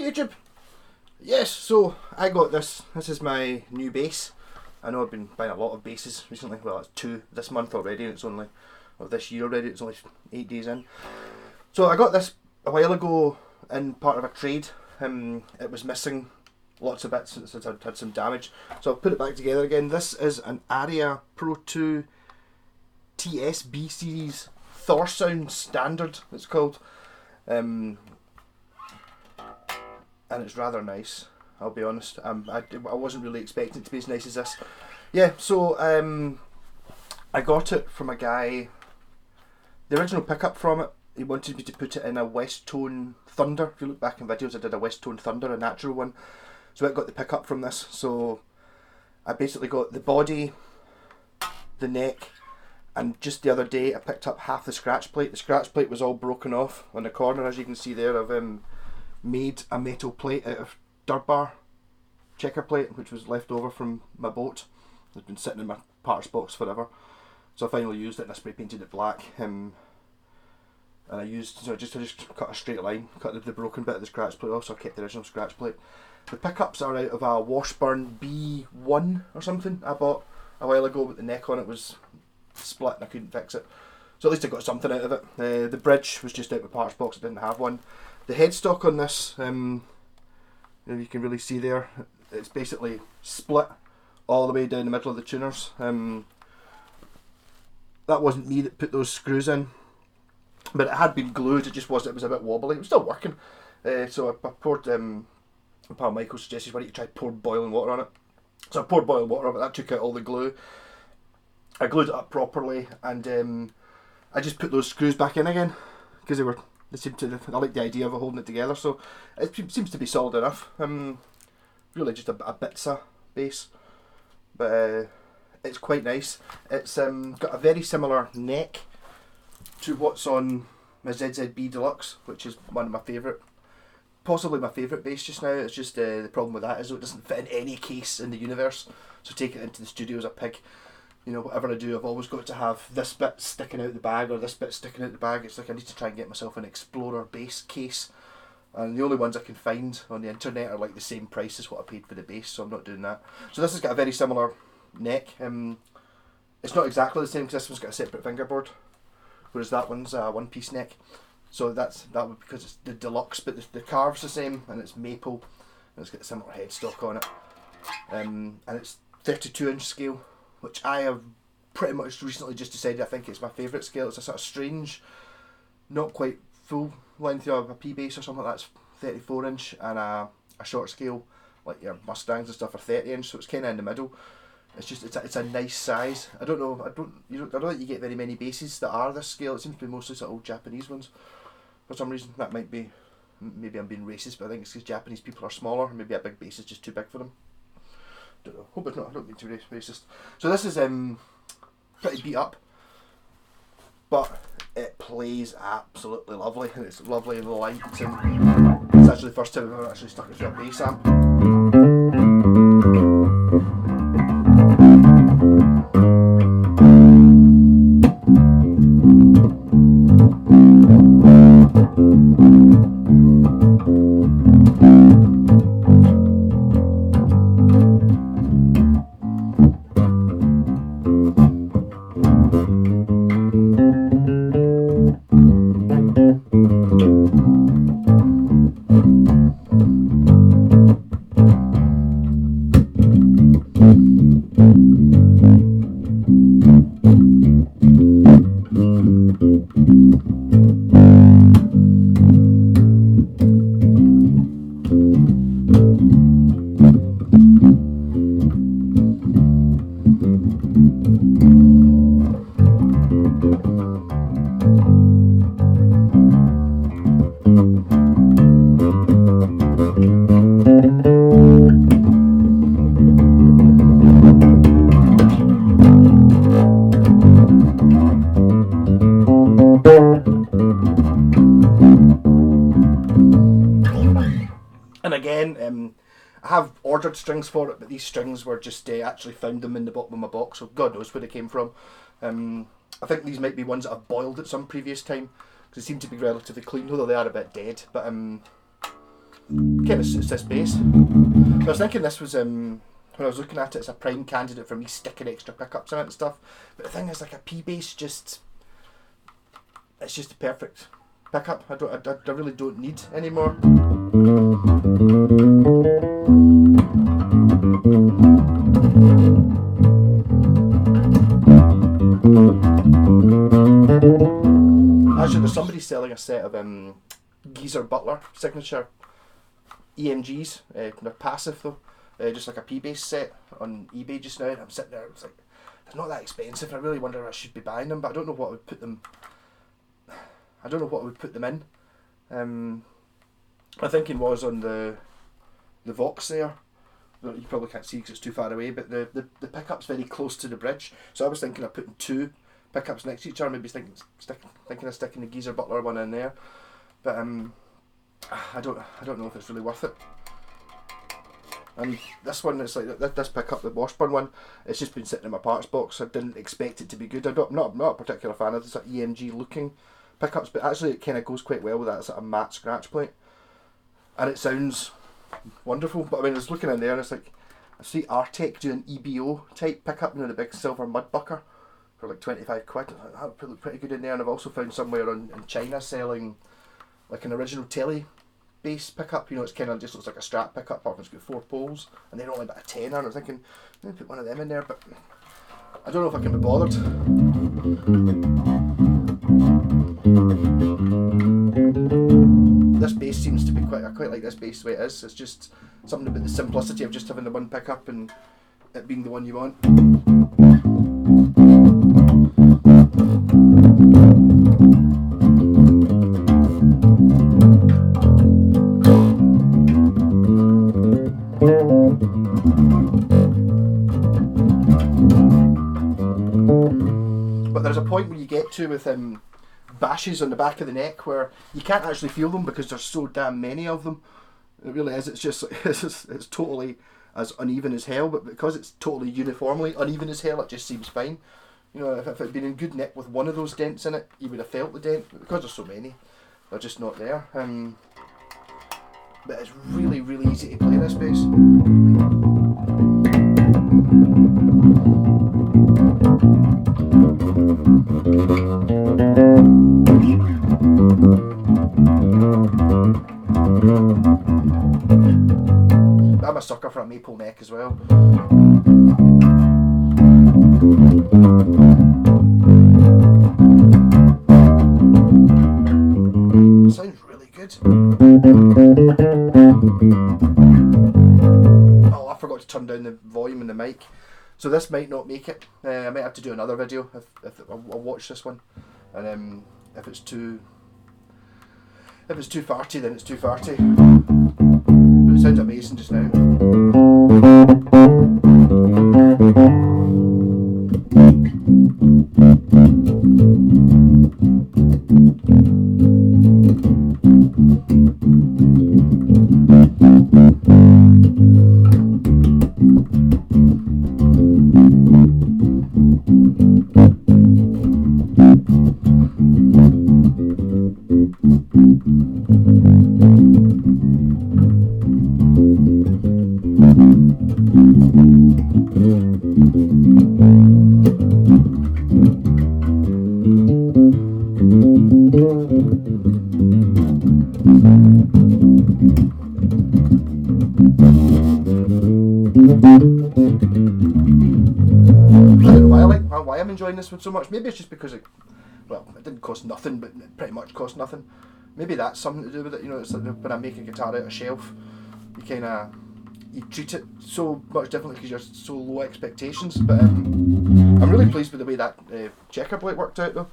YouTube! Yes, so I got this. This is my new bass. I know I've been buying a lot of basses recently. Well, it's 2 this month already, and it's only, or this year already, it's only 8 days in. So I got this a while ago in part of a trade. It was missing lots of bits since it had some damage. So I've put it back together again. This is an Aria Pro 2 TSB series Thor Sound Standard, it's called. And it's rather nice, I'll be honest. I wasn't really expecting it to be as nice as this. Yeah, so I got it from a guy. The original pickup from it, he wanted me to put it in a West Tone Thunder. If you look back in videos, I did a West Tone Thunder, a natural one. So I got the pickup from this. So I basically got the body, the neck, and just the other day I picked up half the scratch plate. The scratch plate was all broken off on the corner, as you can see there. I've made a metal plate out of dirt bar checker plate, which was left over from my boat. It's been sitting in my parts box forever. So I finally used it and I spray painted it black. And I just cut a straight line, cut the broken bit of the scratch plate off, so I kept the original scratch plate. The pickups are out of a Washburn B1 or something I bought a while ago, but the neck on it was split and I couldn't fix it. So at least I got something out of it. The bridge was just out of my parts box, I didn't have one. The headstock on this, you can really see there, it's basically split all the way down the middle of the tuners. That wasn't me that put those screws in, but it had been glued, it was a bit wobbly. It was still working. So I poured, my pal Michael suggested why don't you try pour boiling water on it. So I poured boiling water on it, that took out all the glue. I glued it up properly, and I just put those screws back in again, because I like the idea of holding it together, so it seems to be solid enough. Really just a Bitsa bass, but it's quite nice. It's got a very similar neck to what's on my ZZB Deluxe, which is one of my favourite, possibly my favourite bass just now. It's just the problem with that is it doesn't fit in any case in the universe, so take it into the studio as a pig. You know, whatever I do, I've always got to have this bit sticking out the bag or this bit sticking out the bag. It's like I need to try and get myself an Explorer bass case, and the only ones I can find on the internet are like the same price as what I paid for the bass, so I'm not doing that. So this has got a very similar neck. It's not exactly the same because this one's got a separate fingerboard, whereas that one's a one-piece neck. So that would because it's the deluxe, but the carve's the same and it's maple, and it's got a similar headstock on it, and it's 32-inch scale, which I have pretty much recently just decided I think it's my favourite scale. It's a sort of strange, not quite full length of a P bass or something like that. It's 34-inch, and a short scale like your Mustangs and stuff are 30-inch, so it's kind of in the middle. It's just it's a nice size. I don't think you get very many basses that are this scale. It seems to be mostly sort of old Japanese ones. For some reason, that might be, maybe I'm being racist, but I think it's because Japanese people are smaller. Maybe a big bass is just too big for them. Don't know. Hope it's not. I don't mean to be racist. So this is pretty beat up, but it plays absolutely lovely, and it's lovely in the lights. And it's actually the first time I've ever actually stuck it through a bass amp. And again, I have ordered strings for it, but these strings were just actually found them in the bottom of my box, so God knows where they came from. I think these might be ones that I've boiled at some previous time, because they seem to be relatively clean, although they are a bit dead. But kind of suits this bass. So I was thinking this was when I was looking at it, it's a prime candidate for me sticking extra pickups in it and stuff. But the thing is, like a P bass, it's just the perfect pickup. I really don't need any more. Actually, there's somebody selling a set of Geezer Butler signature EMGs. They're passive though, just like a P bass set on eBay just now. And I'm sitting there, it's like they're not that expensive. I really wonder if I should be buying them, but I don't know what I would put them. I don't know what I would put them in. My thinking was on the Vox there. You probably can't see because it's too far away, but the pickup's very close to the bridge. So I was thinking of putting two pickups next to each other, maybe thinking of sticking the Geezer Butler one in there. But I don't know if it's really worth it. And this one, it's like this pickup, the Washburn one, it's just been sitting in my parts box. I didn't expect it to be good. I'm not a particular fan of the sort of EMG looking pickups, but actually it kind of goes quite well with that sort of matte scratch plate, and it sounds wonderful. But I mean, I was looking in there and it's like, I see Artec do an EBO type pickup, you know, the big silver mud bucker for like 25 quid. That would look pretty good in there. And I've also found somewhere in China selling like an original telly bass pickup, you know, it's kind of just looks like a Strat pickup, but it's got 4 poles, and they're only about a tenner. And I was thinking, maybe put one of them in there, but I don't know if I can be bothered. This bass seems to be I quite like this bass the way it is. It's just something about the simplicity of just having the one pickup and it being the one you want. But there's a point where you get to with bashes on the back of the neck where you can't actually feel them because there's so damn many of them. It really is. It's just it's totally as uneven as hell, but because it's totally uniformly uneven as hell, it just seems fine. You know, if it had been in good nick with one of those dents in it, you would have felt the dent. But because there's so many, they're just not there. But it's really, really easy to play this bass. I'm a sucker for a maple neck as well. Sounds really good. Oh, I forgot to turn down the volume in the mic, so this might not make it. I might have to do another video if I'll watch this one, and if it's too farty, then it's too farty. But it sounds amazing just now. Why I'm enjoying this one so much. Maybe it's just because it didn't cost nothing, but it pretty much cost nothing. Maybe that's something to do with it. You know, it's like when I make a guitar out of shelf, you treat it so much differently because you're so low expectations. But I'm really pleased with the way that checker plate worked out though.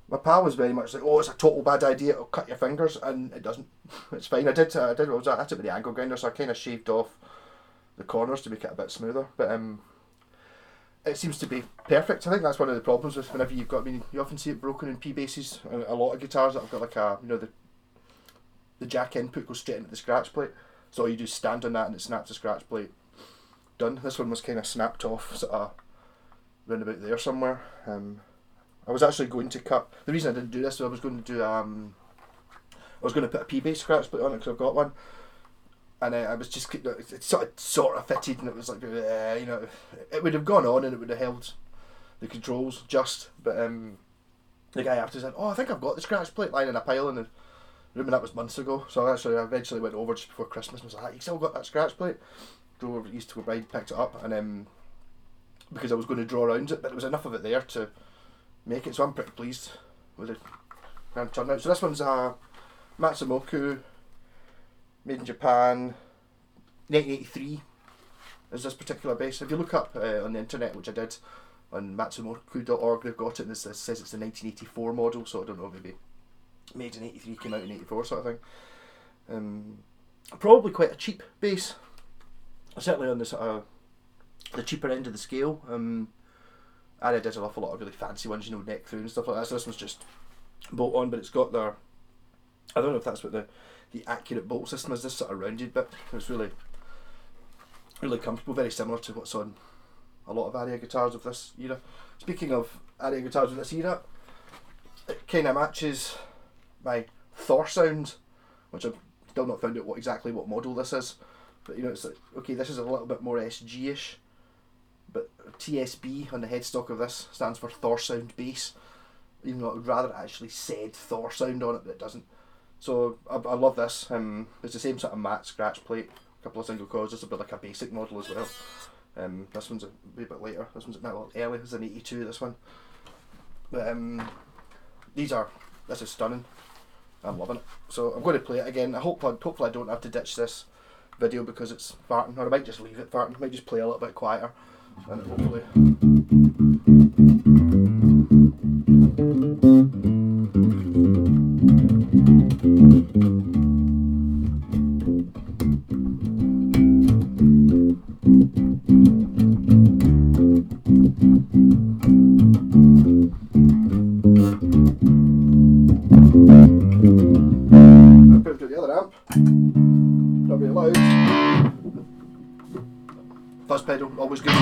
My pal was very much like, oh, it's a total bad idea, it'll cut your fingers, and it doesn't. It's fine. I was at it with the angle grinder, so I kind of shaved off the corners to make it a bit smoother. But it seems to be perfect. I think that's one of the problems with whenever you've got. I mean, you often see it broken in P basses. A lot of guitars that have got like a, you know, the jack input goes straight into the scratch plate. So all you do is stand on that and it snaps the scratch plate. Done. This one was kind of snapped off, sort of round about there somewhere. I was actually going to cut. The reason I didn't do this is I was going to do I was going to put a P bass scratch plate on it because I've got one. and I was just, it sort of fitted, and it was like, you know, it would have gone on and it would have held the controls just, but the guy after said, "Oh, I think I've got the scratch plate lying in a pile in the room," and that was months ago. So I eventually went over just before Christmas and was like, "You still got that scratch plate?" Drove over East to Bride, picked it up, and because I was going to draw around it, but there was enough of it there to make it, so I'm pretty pleased with it. And turnout. So this one's a Matsumoku, made in Japan, 1983 is this particular bass. If you look up on the internet, which I did, on matsumoku.org, they've got it, and it says it's the 1984 model, so I don't know, maybe made in 83, came out in 84 sort of thing. Probably quite a cheap bass, certainly on the sort of the cheaper end of the scale. Aria does an awful lot of really fancy ones, you know, neck through and stuff like that, so this one's just bolt on, but it's got their, I don't know if that's what the accurate bolt system is, this sort of rounded bit. It's really comfortable, very similar to what's on a lot of Aria guitars of this era. Speaking of Aria guitars of this era, it kind of matches my Thor sound, which I've still not found out exactly what model this is, but you know, it's like, okay, this is a little bit more SG-ish, but TSB on the headstock of this stands for Thor Sound Bass, even though I would rather it actually said Thor Sound on it, but it doesn't. So I love this. It's the same sort of matte scratch plate, a couple of single coils, just a bit like a basic model as well. This one's a wee bit later. This one's not early. It's an 82. This one, but this is stunning. I'm loving it. So I'm going to play it again. Hopefully I don't have to ditch this video because it's farting, or I might just leave it farting. I might just play a little bit quieter, and hopefully. I'll put it to the other amp. Not very loud. Fuzz pedal, always good.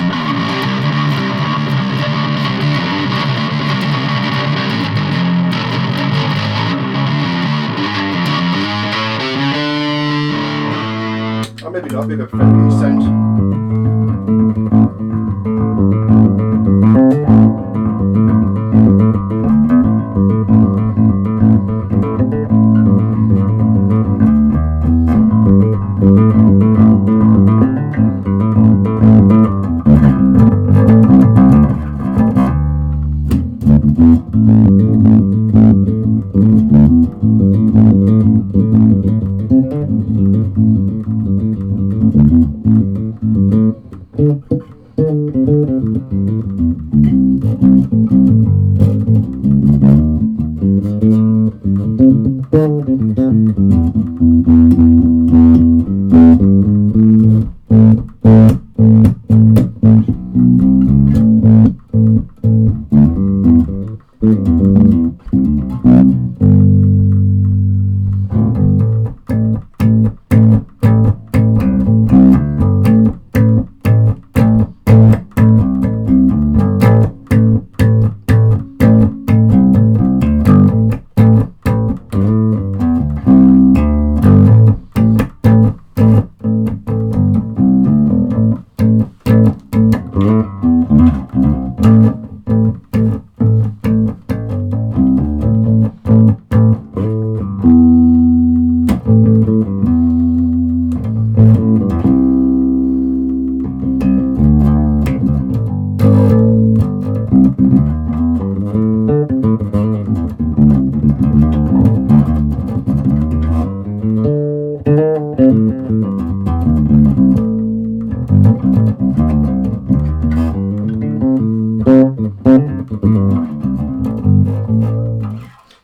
Or maybe not, maybe I prefer the bass sound.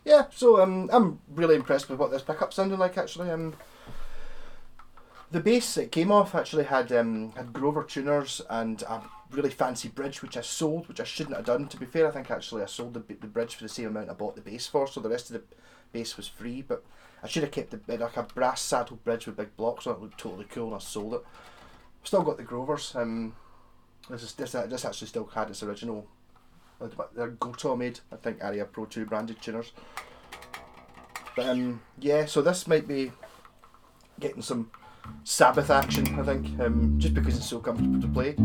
Yeah, so I'm really impressed with what this pickup sounded like actually. The bass it came off actually had Grover tuners and a really fancy bridge which I sold, which I shouldn't have done. To be fair, I think actually I sold the bridge for the same amount I bought the bass for, so the rest of the bass was free, but I should have kept like a brass saddle bridge with big blocks on it. It looked totally cool and I sold it. Still got the Grovers. This actually still had its original, they're Goto made, I think Aria Pro 2 branded tuners. But yeah, so this might be getting some Sabbath action, I think, just because it's so comfortable to play.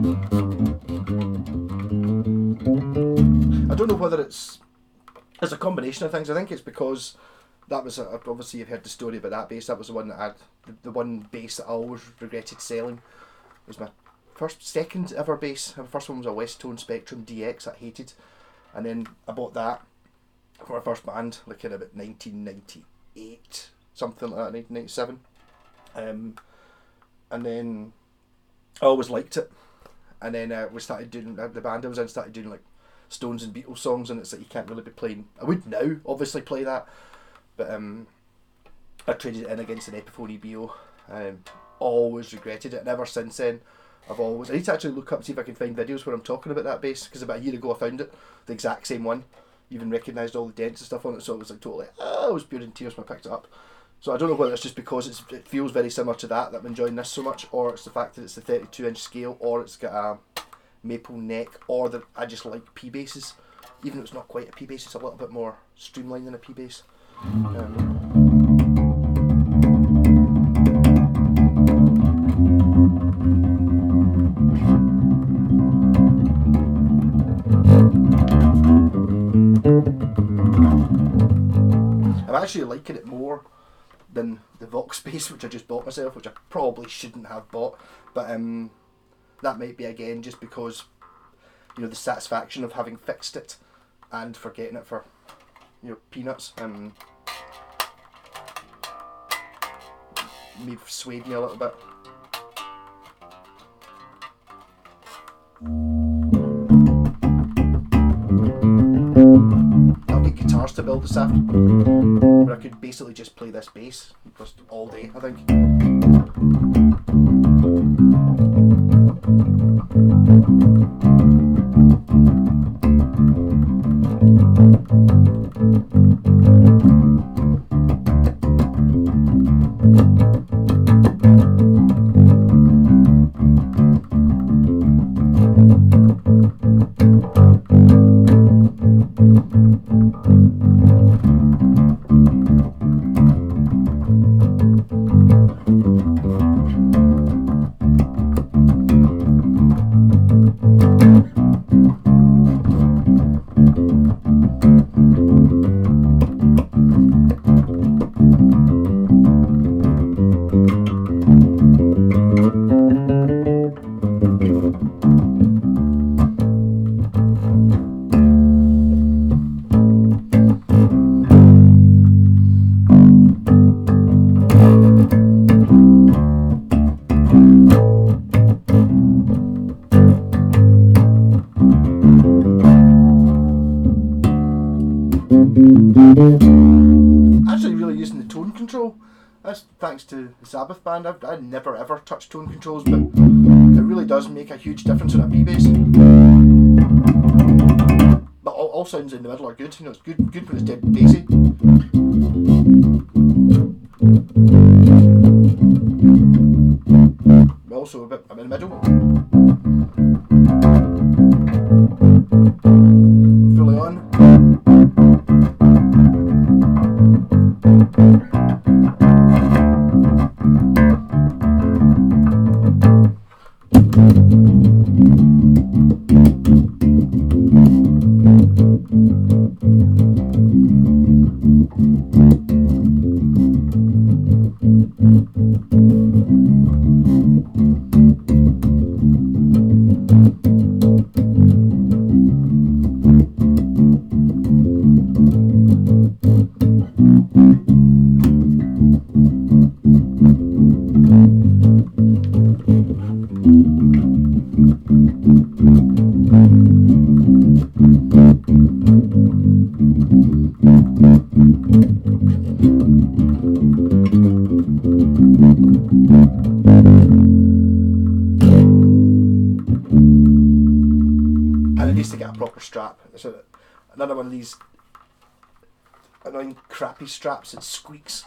I don't know whether it's a combination of things. I think it's because that was obviously you've heard the story about that bass. That was the one that had the one bass that I always regretted selling. It was my second ever bass. The first one was a West Tone Spectrum DX that I hated, and then I bought that for my first band, like in about 1998, something like that, 1997. And then I always liked it, and then we started doing the band I was in started doing like Stones and Beatles songs, and it's like you can't really be playing. I would now obviously play that, but I traded it in against an Epiphone EBO. Always regretted it, and ever since then I need to actually look up, see if I can find videos where I'm talking about that bass, because about a year ago I found it, the exact same one, even recognised all the dents and stuff on it, so it was like totally, I was pure in tears when I picked it up. So I don't know whether it's just because it feels very similar to that I'm enjoying this so much, or it's the fact that it's the 32-inch scale, or it's got a maple neck, or that I just like P basses, even though it's not quite a P bass, it's a little bit more streamlined than a P bass. I'm actually liking it more than the Vox bass, which I just bought myself, which I probably shouldn't have bought, but that might be again just because, you know, the satisfaction of having fixed it and for getting it for, you know, peanuts. May have swayed me a little bit. I'll get guitars to build this afternoon, but I could basically just play this bass just all day, I think. Actually really using the tone control. That's thanks to the Sabbath band. I've never ever touched tone controls, but it really does make a huge difference on a P bass. But all sounds in the middle are good. You know, it's good when it's dead bassy. But also a bit, I'm in the middle. Fully on. And it needs to get a proper strap. It's another one of these annoying crappy straps that squeaks.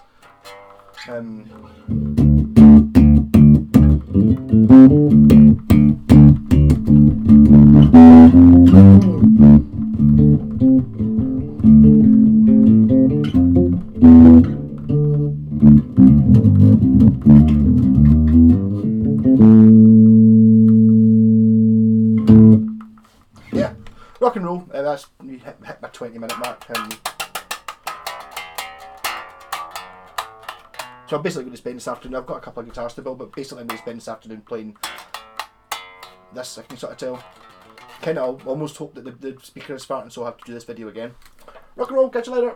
rock and roll. That's hit my 20-minute mark. So I'm basically going to spend this afternoon. I've got a couple of guitars to build, but basically I'm going to spend this afternoon playing this. I can sort of tell. Kind of almost hope that the speaker is farting, so I have to do this video again. Rock and roll. Catch you later.